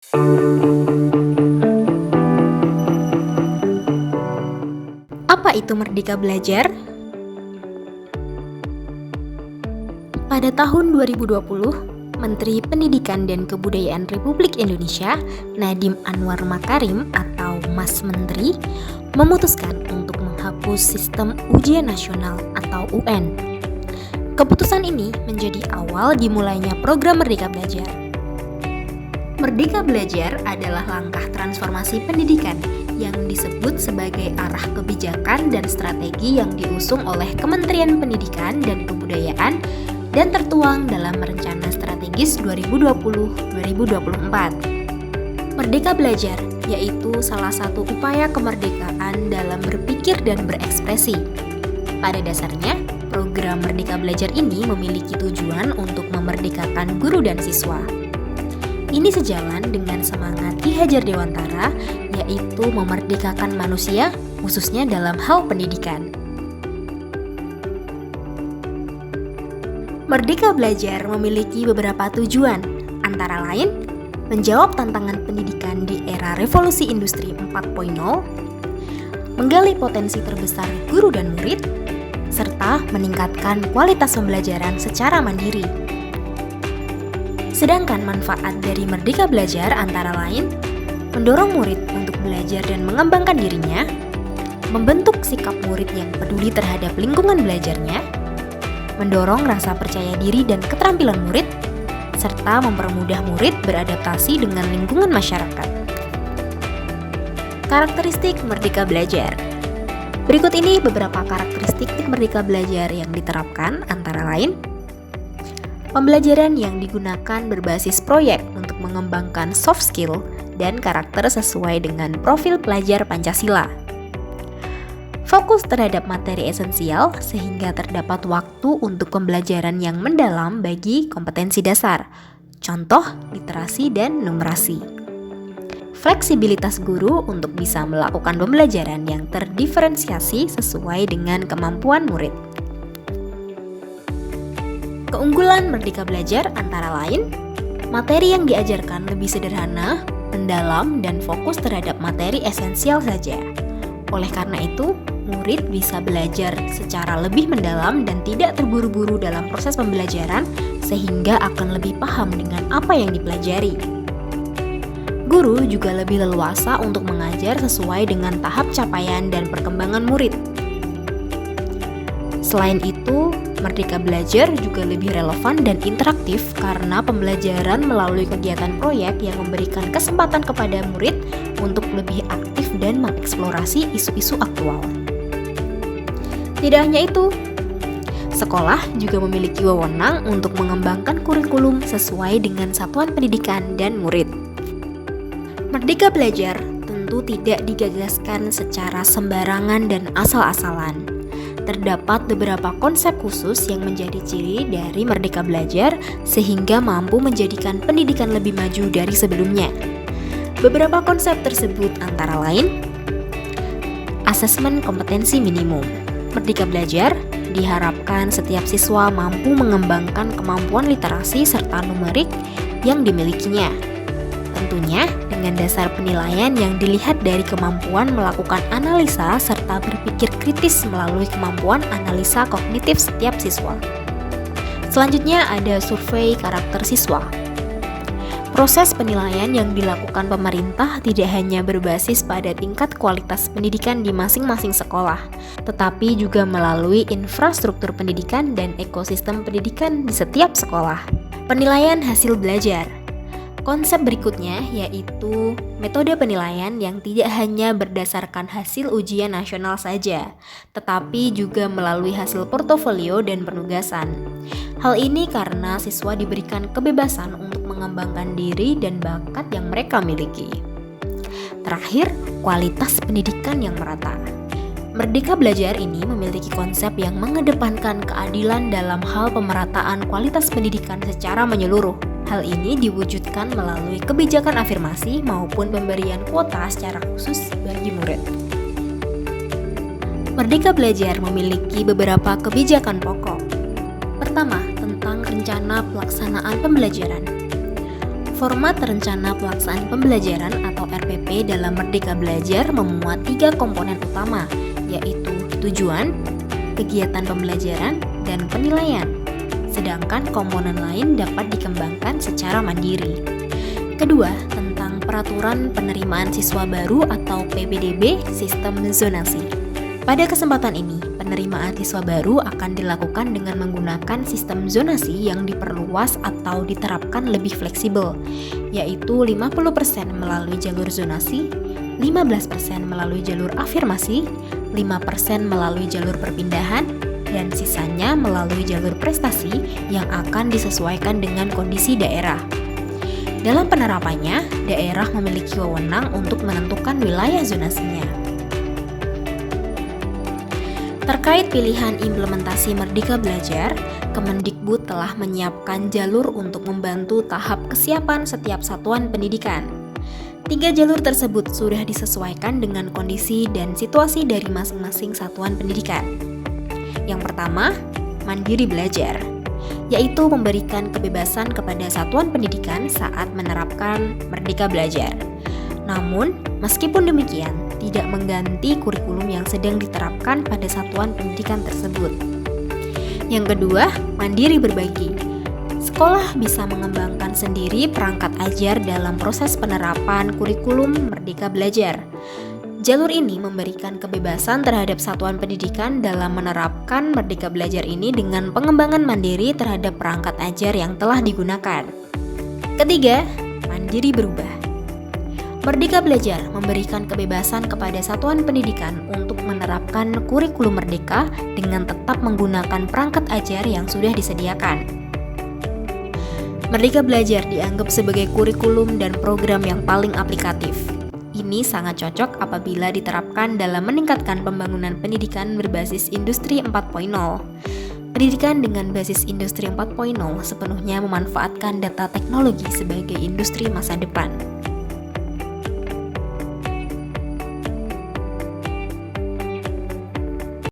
Apa itu Merdeka Belajar? Pada tahun 2020, Menteri Pendidikan dan Kebudayaan Republik Indonesia, Nadiem Anwar Makarim atau Mas Menteri, memutuskan untuk menghapus sistem ujian nasional atau UN. Keputusan ini menjadi awal dimulainya program Merdeka Belajar. Merdeka Belajar adalah langkah transformasi pendidikan yang disebut sebagai arah kebijakan dan strategi yang diusung oleh Kementerian Pendidikan dan Kebudayaan dan tertuang dalam Rencana Strategis 2020-2024. Merdeka Belajar yaitu salah satu upaya kemerdekaan dalam berpikir dan berekspresi. Pada dasarnya, program Merdeka Belajar ini memiliki tujuan untuk memerdekakan guru dan siswa. Ini sejalan dengan semangat Ki Hajar Dewantara, yaitu memerdekakan manusia, khususnya dalam hal pendidikan. Merdeka Belajar memiliki beberapa tujuan, antara lain menjawab tantangan pendidikan di era revolusi industri 4.0, menggali potensi terbesar guru dan murid, serta meningkatkan kualitas pembelajaran secara mandiri. Sedangkan manfaat dari Merdeka Belajar antara lain mendorong murid untuk belajar dan mengembangkan dirinya, membentuk sikap murid yang peduli terhadap lingkungan belajarnya, mendorong rasa percaya diri dan keterampilan murid, serta mempermudah murid beradaptasi dengan lingkungan masyarakat. Karakteristik Merdeka Belajar. Berikut ini beberapa karakteristik Merdeka Belajar yang diterapkan, antara lain pembelajaran yang digunakan berbasis proyek untuk mengembangkan soft skill dan karakter sesuai dengan profil pelajar Pancasila. Fokus terhadap materi esensial sehingga terdapat waktu untuk pembelajaran yang mendalam bagi kompetensi dasar, contoh literasi dan numerasi. Fleksibilitas guru untuk bisa melakukan pembelajaran yang terdiferensiasi sesuai dengan kemampuan murid. Keunggulan Merdeka Belajar antara lain, materi yang diajarkan lebih sederhana, mendalam, dan fokus terhadap materi esensial saja. Oleh karena itu, murid bisa belajar secara lebih mendalam dan tidak terburu-buru dalam proses pembelajaran, sehingga akan lebih paham dengan apa yang dipelajari. Guru juga lebih leluasa untuk mengajar sesuai dengan tahap capaian dan perkembangan murid. Selain itu, Merdeka Belajar juga lebih relevan dan interaktif karena pembelajaran melalui kegiatan proyek yang memberikan kesempatan kepada murid untuk lebih aktif dan mengeksplorasi isu-isu aktual. Tidak hanya itu, sekolah juga memiliki wewenang untuk mengembangkan kurikulum sesuai dengan satuan pendidikan dan murid. Merdeka Belajar tentu tidak digagaskan secara sembarangan dan asal-asalan. Terdapat beberapa konsep khusus yang menjadi ciri dari Merdeka Belajar sehingga mampu menjadikan pendidikan lebih maju dari sebelumnya. Beberapa konsep tersebut antara lain asesmen kompetensi minimum. Merdeka Belajar diharapkan setiap siswa mampu mengembangkan kemampuan literasi serta numerik yang dimilikinya. Tentunya dengan dasar penilaian yang dilihat dari kemampuan melakukan analisa serta berpikir kritis melalui kemampuan analisa kognitif setiap siswa. Selanjutnya ada survei karakter siswa. Proses penilaian yang dilakukan pemerintah tidak hanya berbasis pada tingkat kualitas pendidikan di masing-masing sekolah, tetapi juga melalui infrastruktur pendidikan dan ekosistem pendidikan di setiap sekolah. Penilaian hasil belajar. Konsep berikutnya yaitu metode penilaian yang tidak hanya berdasarkan hasil ujian nasional saja, tetapi juga melalui hasil portofolio dan penugasan. Hal ini karena siswa diberikan kebebasan untuk mengembangkan diri dan bakat yang mereka miliki. Terakhir, kualitas pendidikan yang merata. Merdeka Belajar ini memiliki konsep yang mengedepankan keadilan dalam hal pemerataan kualitas pendidikan secara menyeluruh. Hal ini diwujudkan melalui kebijakan afirmasi maupun pemberian kuota secara khusus bagi murid. Merdeka Belajar memiliki beberapa kebijakan pokok. Pertama, tentang rencana pelaksanaan pembelajaran. Format Rencana Pelaksanaan Pembelajaran atau RPP dalam Merdeka Belajar memuat 3 komponen utama, yaitu tujuan, kegiatan pembelajaran, dan penilaian. Sedangkan komponen lain dapat dikembangkan secara mandiri. Kedua, tentang Peraturan Penerimaan Siswa Baru atau PPDB Sistem Zonasi. Pada kesempatan ini, penerimaan siswa baru akan dilakukan dengan menggunakan sistem zonasi yang diperluas atau diterapkan lebih fleksibel, yaitu 50% melalui jalur zonasi, 15% melalui jalur afirmasi, 5% melalui jalur perpindahan, dan sisanya melalui jalur prestasi yang akan disesuaikan dengan kondisi daerah. Dalam penerapannya, daerah memiliki wewenang untuk menentukan wilayah zonasinya. Terkait pilihan implementasi Merdeka Belajar, Kemendikbud telah menyiapkan jalur untuk membantu tahap kesiapan setiap satuan pendidikan. 3 jalur tersebut sudah disesuaikan dengan kondisi dan situasi dari masing-masing satuan pendidikan. Yang pertama, mandiri belajar, yaitu memberikan kebebasan kepada satuan pendidikan saat menerapkan Merdeka Belajar. Namun, meskipun demikian, tidak mengganti kurikulum yang sedang diterapkan pada satuan pendidikan tersebut. Yang kedua, mandiri berbagi. Sekolah bisa mengembangkan sendiri perangkat ajar dalam proses penerapan kurikulum Merdeka Belajar. Jalur ini memberikan kebebasan terhadap satuan pendidikan dalam menerapkan Merdeka Belajar ini dengan pengembangan mandiri terhadap perangkat ajar yang telah digunakan. Ketiga, mandiri berubah. Merdeka Belajar memberikan kebebasan kepada satuan pendidikan untuk menerapkan kurikulum merdeka dengan tetap menggunakan perangkat ajar yang sudah disediakan. Merdeka Belajar dianggap sebagai kurikulum dan program yang paling aplikatif. Ini sangat cocok apabila diterapkan dalam meningkatkan pembangunan pendidikan berbasis Industri 4.0. Pendidikan dengan basis Industri 4.0 sepenuhnya memanfaatkan data teknologi sebagai industri masa depan.